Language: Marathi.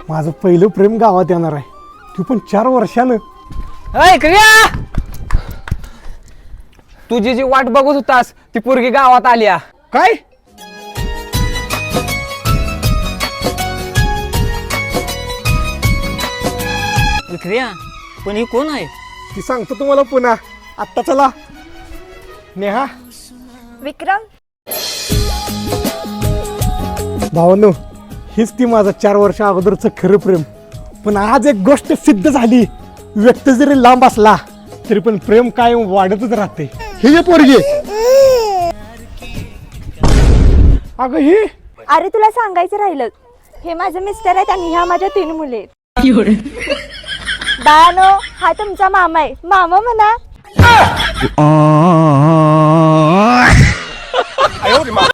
माझं पहिलं प्रेम गावात येणार आहे, ती पण 4 वर्षानं. अय क्रिया, तुझी जी वाट बघत होतास ती पोरगी गावात आल्या. काय? क्रिया, पण ही कोण आहे? ती सांगतो तुम्हाला पुन्हा. आत्ता चला. नेहा, विक्रम, भावानो, हीच ती माझं 4 वर्ष अगोदरचं खरं प्रेम. पण आज एक गोष्ट सिद्ध झाली, व्यक्ती जरी लांब असला तरी पण प्रेम कायम वाढतच राहते. हे जे पोरगी अगं ही अरे तुला सांगायचं राहिलं, हे माझे मिस्टर आहेत आणि ह्या माझ्या 3 मुली आहेत. बाळानो, हा तुमचा मामा आहे. मामा म्हणा.